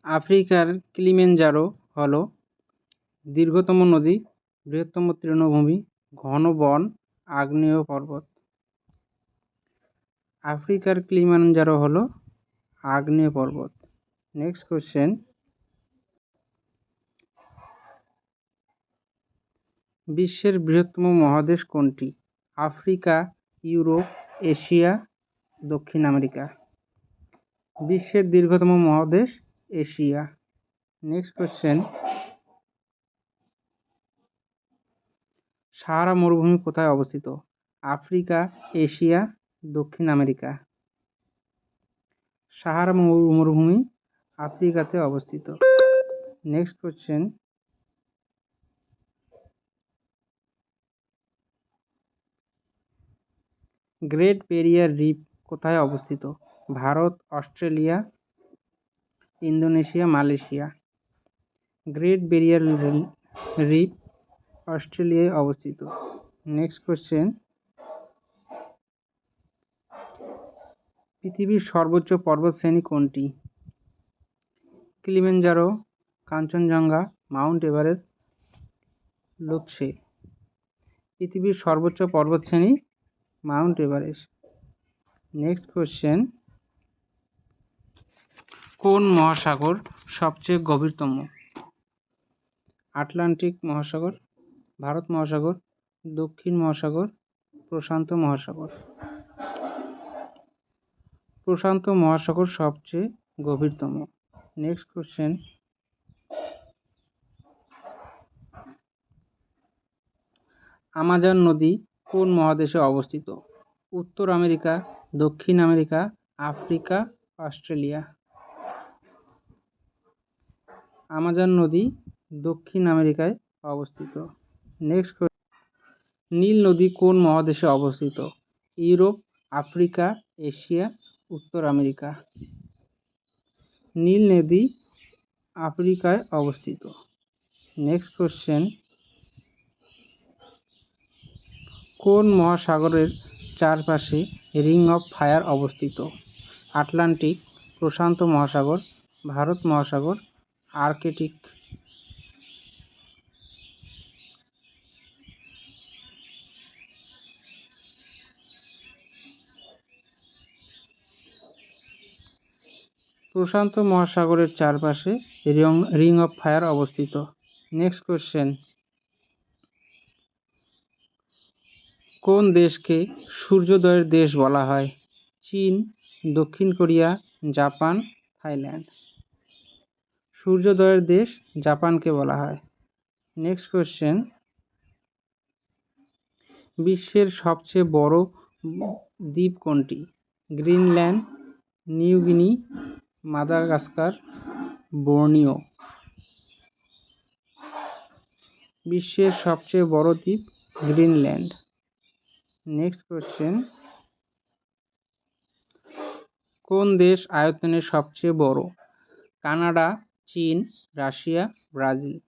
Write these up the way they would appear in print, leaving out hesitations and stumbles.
আফ্রিকার কিলিমাঞ্জারো হল দীর্ঘতম নদী, বৃহত্তম তৃণভূমি, ঘন বন, আগ্নেয় পর্বত। আফ্রিকার কিলিমাঞ্জারো হল আগ্নেয় পর্বত। নেক্সট কোশ্চেন, বিশ্বের বৃহত্তম মহাদেশ কোনটি? আফ্রিকা, ইউরোপ, এশিয়া, দক্ষিণ আমেরিকা। বিশ্বের দীর্ঘতম মহাদেশ এশিয়া। নেক্সট কোশ্চেন, সাহারা মরুভূমি কোথায় অবস্থিত? আফ্রিকা, এশিয়া, দক্ষিণ আমেরিকা। সাহারা মরুভূমি আফ্রিকাতে অবস্থিত। Next question, great barrier reef কোথায় অবস্থিত? Bharat, Australia, Indonesia, Malaysia. Great barrier reef অস্ট্রেলিয়ায় অবস্থিত। নেক্সট কোশ্চেন, পৃথিবীর সর্বোচ্চ পর্বতশ্রেণী কোনটি? Kilimanjaro, Kanchenjunga, mount Everest, Lhotse. পৃথিবীর সর্বোচ্চ পর্বতশ্রেণী মাউন্ট এভারেস্ট। নেক্সট কোশ্চেন, কোন মহাসাগর সবচেয়ে গভীরতম? আটলান্টিক মহাসাগর, ভারত মহাসাগর, দক্ষিণ মহাসাগর, প্রশান্ত মহাসাগর। প্রশান্ত মহাসাগর সবচেয়ে গভীরতম। নেক্সট কোশ্চেন, আমাজন নদী কোন মহাদেশে অবস্থিত? উত্তর আমেরিকা, দক্ষিণ আমেরিকা, আফ্রিকা, অস্ট্রেলিয়া। আমাজন নদী দক্ষিণ আমেরিকায় অবস্থিত। নেক্সট, নীল নদী কোন মহাদেশে অবস্থিত? ইউরোপ, আফ্রিকা, এশিয়া, উত্তর আমেরিকা। নীল নদী আফ্রিকায় অবস্থিত। নেক্সট কোশ্চেন, কোন মহাসাগরের চারপাশে রিং অফ ফায়ার অবস্থিত? আটলান্টিক, প্রশান্ত মহাসাগর, ভারত মহাসাগর, আর্কটিক। প্রশান্ত মহাসাগরের চারপাশে রিং অফ ফায়ার অবস্থিত। নেক্সট কোশ্চেন, কোন দেশকে সূর্যোদয়ের দেশ বলা হয়? চীন, দক্ষিণ কোরিয়া, জাপান, থাইল্যান্ড। সূর্যোদয়ের দেশ জাপানকে বলা হয়। নেক্সট কোশ্চেন, বিশ্বের সবচেয়ে বড় দ্বীপ কোনটি? Greenland, New Guinea, Madagascar, Borneo. বিশ্বের সবচেয়ে বড় দ্বীপ গ্রিনল্যান্ড। নেক্সট কোশ্চেন, কোন দেশ আয়তনে সবচেয়ে বড়? কানাডা, চীন, রাশিয়া, ব্রাজিল।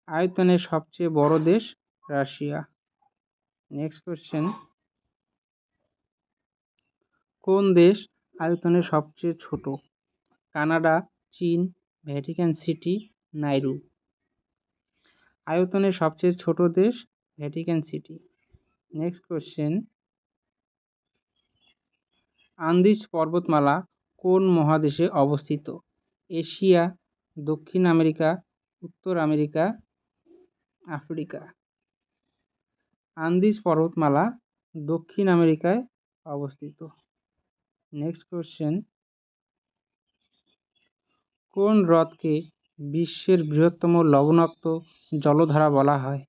আয়তনে সবচেয়ে বড় দেশ রাশিয়া। নেক্সট কোশ্চেন, কোন দেশ আয়তনে সবচেয়ে ছোট? কানাডা, চীন, ভ্যাটিকান সিটি, নাইরু। আয়তনে সবচেয়ে ছোট দেশ Vatican city. Next question, Andes পর্বতমালা কোন মহাদেশে অবস্থিত? এশিয়া, দক্ষিণ আমেরিকা, উত্তর আমেরিকা, আফ্রিকা। আন্দিজ পর্বতমালা দক্ষিণ আমেরিকায় অবস্থিত। নেক্সট কোশ্চেন, কোন হ্রদকে বিশ্বের বৃহত্তম লবণাক্ত জলধারা বলা হয়?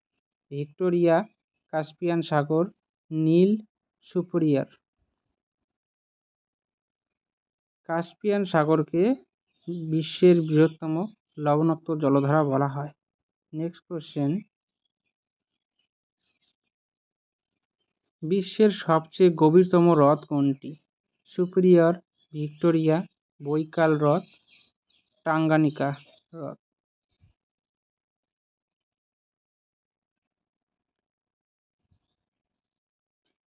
ভিক্টোরিয়া, কাস্পিয়ান সাগর, নীল, সুপিরিয়র। কাস্পিয়ান সাগরকে বিশ্বের বৃহত্তম লবণাক্ত জলধারা বলা হয়। নেক্সট কোশ্চেন, বিশ্বের সবচেয়ে গভীরতম হ্রদ কোনটি? সুপিরিয়র, ভিক্টোরিয়া, বৈকাল হ্রদ, টাঙ্গানিকা হ্রদ।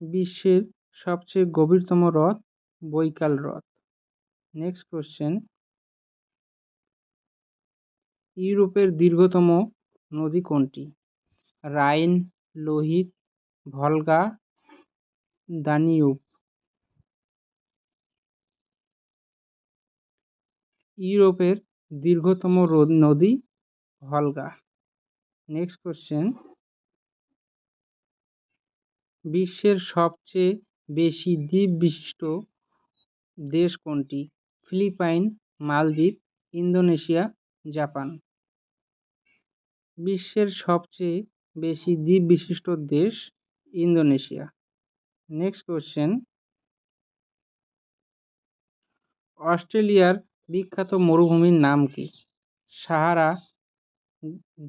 বিশ্বের সবচেয়ে গভীরতম হ্রদ বৈকাল হ্রদ। নেক্সট কোশ্চেন, ইউরোপের দীর্ঘতম নদী কোনটি? রাইন, লোহিত, ভলগা, দানিউব। ইউরোপের দীর্ঘতম নদী ভলগা। নেক্সট কোশ্চেন, বিশ্বের সবচেয়ে বেশি দ্বীপ বিশিষ্ট দেশ কোনটি? ফিলিপাইন, মালদ্বীপ, ইন্দোনেশিয়া, জাপান। বিশ্বের সবচেয়ে বেশি দ্বীপ বিশিষ্ট দেশ ইন্দোনেশিয়া। নেক্সট কোশ্চেন, অস্ট্রেলিয়ার বিখ্যাত মরুভূমির নাম কি? Sahara,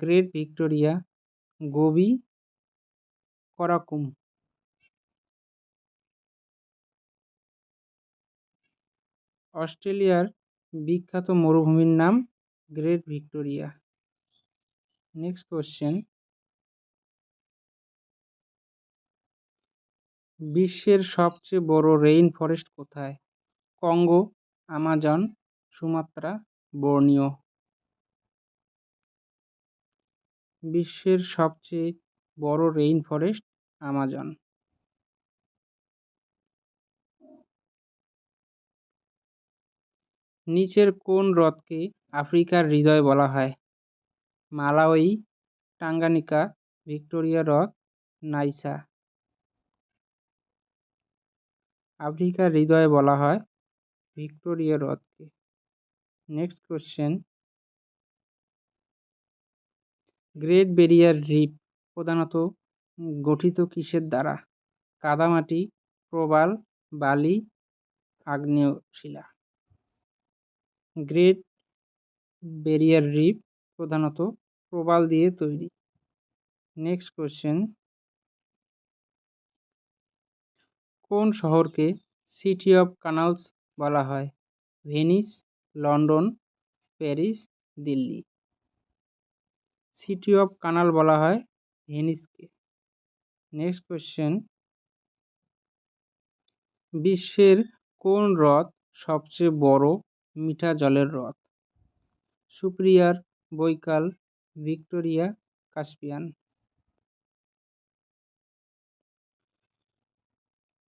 great Victoria, Gobi, Karakum. অস্ট্রেলিয়ার বিখ্যাত মরুভূমির নাম গ্রেট ভিক্টোরিয়া। নেক্সট কোশ্চেন, বিশ্বের সবচেয়ে বড় রেইন ফরেস্ট কোথায়? Congo, Amazon, Sumatra, Borneo. বিশ্বের সবচেয়ে বড় রেইন ফরেস্ট আমাজন। নিচের কোন হ্রদকে আফ্রিকার হৃদয় বলা হয়? মালাউই, টাঙ্গানিকা, ভিক্টোরিয়া হ্রদ, নাইসা। আফ্রিকার হৃদয় বলা হয় ভিক্টোরিয়া হ্রদকে। Next question, great barrier reef প্রধানত গঠিত কিসের দ্বারা? কাদামাটি, প্রবাল, বালি, আগ্নেয়শিলা। গ্রেট ব্যারিয়ার রিফ প্রধানত প্রবাল দিয়ে তৈরি। নেক্সট কোশ্চেন, কোন শহরকে সিটি অফ কানালস বলা হয়? Venice, London, Paris, Delhi. City of Canal বলা হয় ভেনিসকে। নেক্সট কোশ্চেন, বিশ্বের কোন হ্রদ সবচেয়ে বড় মিঠা জলের হ্রদ? সুপিরিয়র, বৈকাল, ভিক্টোরিয়া, কাস্পিয়ান।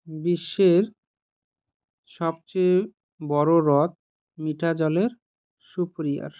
বিশ্বের সবচেয়ে বড় হ্রদ মিঠা জলের সুপিরিয়র।